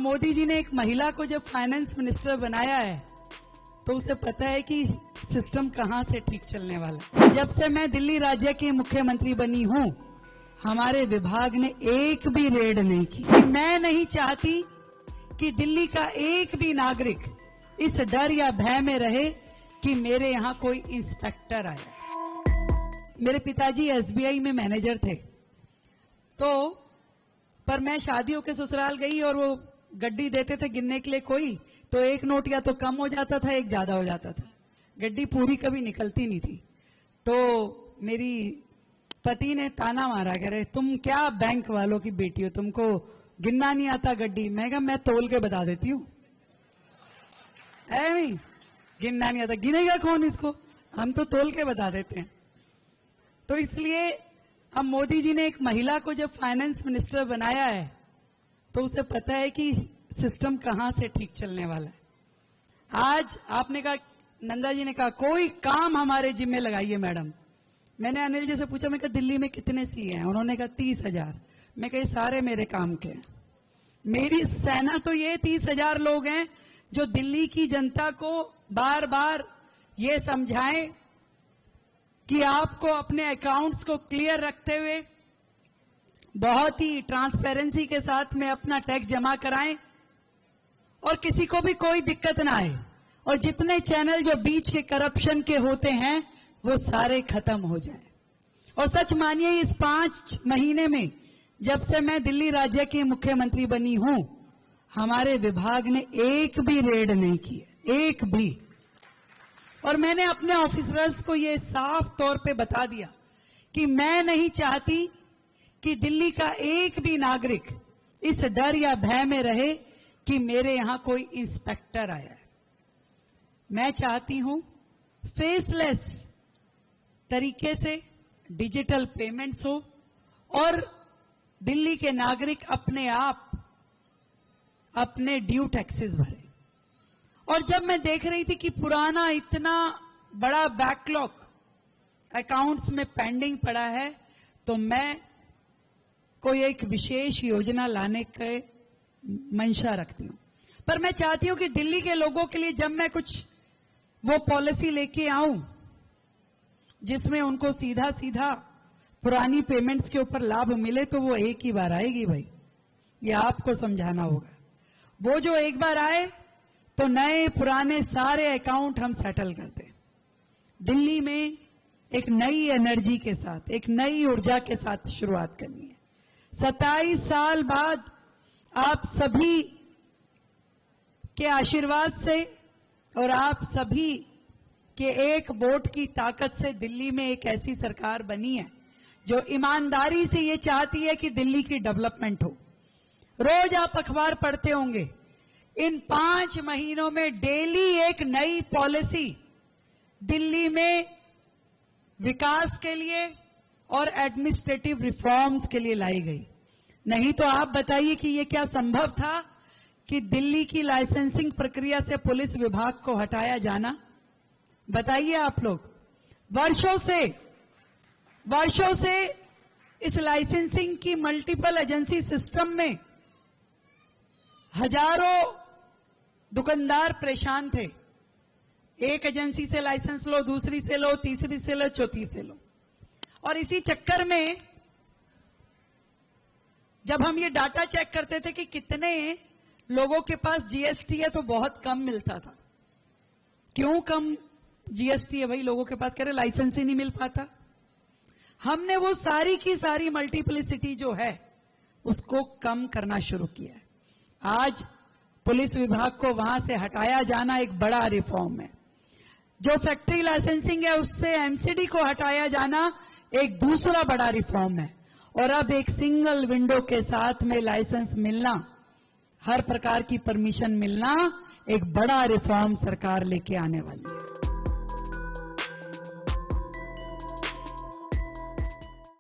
मोदी जी ने एक महिला को जब फाइनेंस मिनिस्टर बनाया है तो उसे पता है कि सिस्टम कहां से ठीक चलने वाला है। जब से मैं दिल्ली राज्य की मुख्यमंत्री बनी हूं, हमारे विभाग ने एक भी रेड नहीं की। मैं नहीं चाहती कि दिल्ली का एक भी नागरिक इस डर या भय में रहे कि मेरे यहां कोई इंस्पेक्टर आया। मेरे पिताजी एसबीआई में मैनेजर थे, तो पर मैं शादी होकर ससुराल गई और वो गड्डी देते थे गिनने के लिए कोई, तो एक नोट या तो कम हो जाता था, एक ज्यादा हो जाता था। गड्डी पूरी कभी निकलती नहीं थी। तो मेरी पति ने ताना मारा, कह रहे तुम क्या बैंक वालों की बेटी हो, तुमको गिनना नहीं आता गड्डी। मैं कहा मैं तोल के बता देती हूँ, गिनना नहीं आता, गिनेगा कौन इसको, हम तो तोल के बता देते हैं। तो इसलिए अब मोदी जी ने एक महिला को जब फाइनेंस मिनिस्टर बनाया है तो उसे पता है कि सिस्टम कहां से ठीक चलने वाला है। आज आपने कहा, नंदा जी ने कहा कोई काम हमारे जिम्मे लगाइए मैडम। मैंने अनिल जी से पूछा, मैं कहा दिल्ली में कितने सीए हैं? उन्होंने कहा 30,000। मैं कहा सारे मेरे काम के हैं। मेरी सेना तो ये 30,000 लोग हैं जो दिल्ली की जनता को बार बार ये समझाएं कि आपको अपने अकाउंट्स को क्लियर रखते हुए बहुत ही ट्रांसपेरेंसी के साथ में अपना टैक्स जमा कराएं और किसी को भी कोई दिक्कत ना आए, और जितने चैनल जो बीच के करप्शन के होते हैं वो सारे खत्म हो जाएं। और सच मानिए, इस 5 महीने में जब से मैं दिल्ली राज्य की मुख्यमंत्री बनी हूं, हमारे विभाग ने एक भी रेड नहीं की है, एक भी। और मैंने अपने ऑफिसर्स को ये साफ तौर पे बता दिया कि मैं नहीं चाहती कि दिल्ली का एक भी नागरिक इस डर या भय में रहे कि मेरे यहां कोई इंस्पेक्टर आया है। मैं चाहती हूं फेसलेस तरीके से डिजिटल पेमेंट्स हो और दिल्ली के नागरिक अपने आप अपने ड्यू टैक्सेस भरे। और जब मैं देख रही थी कि पुराना इतना बड़ा बैकलॉग अकाउंट्स में पेंडिंग पड़ा है, तो मैं कोई एक विशेष योजना लाने के मंशा रखती हूं। पर मैं चाहती हूं कि दिल्ली के लोगों के लिए जब मैं कुछ वो पॉलिसी लेके आऊं जिसमें उनको सीधा सीधा पुरानी पेमेंट्स के ऊपर लाभ मिले, तो वो एक ही बार आएगी भाई, ये आपको समझाना होगा। वो जो एक बार आए तो नए पुराने सारे अकाउंट हम सेटल करते हैं। दिल्ली में एक नई एनर्जी के साथ, एक नई ऊर्जा के साथ शुरुआत करनी है। 27 साल बाद आप सभी के आशीर्वाद से और आप सभी के एक वोट की ताकत से दिल्ली में एक ऐसी सरकार बनी है जो ईमानदारी से ये चाहती है कि दिल्ली की डेवलपमेंट हो। रोज आप अखबार पढ़ते होंगे, इन 5 महीनों में डेली एक नई पॉलिसी दिल्ली में विकास के लिए और एडमिनिस्ट्रेटिव रिफॉर्म्स के लिए लाई गई। नहीं तो आप बताइए कि यह क्या संभव था कि दिल्ली की लाइसेंसिंग प्रक्रिया से पुलिस विभाग को हटाया जाना? बताइए आप लोग। वर्षों से इस लाइसेंसिंग की मल्टीपल एजेंसी सिस्टम में हजारों दुकानदार परेशान थे। एक एजेंसी से लाइसेंस लो, दूसरी से लो, तीसरी से लो, चौथी से लो। और इसी चक्कर में जब हम ये डाटा चेक करते थे कि कितने लोगों के पास जीएसटी है, तो बहुत कम मिलता था। क्यों कम जीएसटी है भाई लोगों के पास? कह रहे लाइसेंस ही नहीं मिल पाता। हमने वो सारी की सारी मल्टीप्लिसिटी जो है उसको कम करना शुरू किया है। आज पुलिस विभाग को वहां से हटाया जाना एक बड़ा रिफॉर्म है। जो फैक्ट्री लाइसेंसिंग है उससे एमसीडी को हटाया जाना एक दूसरा बड़ा रिफॉर्म है। और अब एक सिंगल विंडो के साथ में लाइसेंस मिलना, हर प्रकार की परमिशन मिलना, एक बड़ा रिफॉर्म सरकार लेके आने वाली है।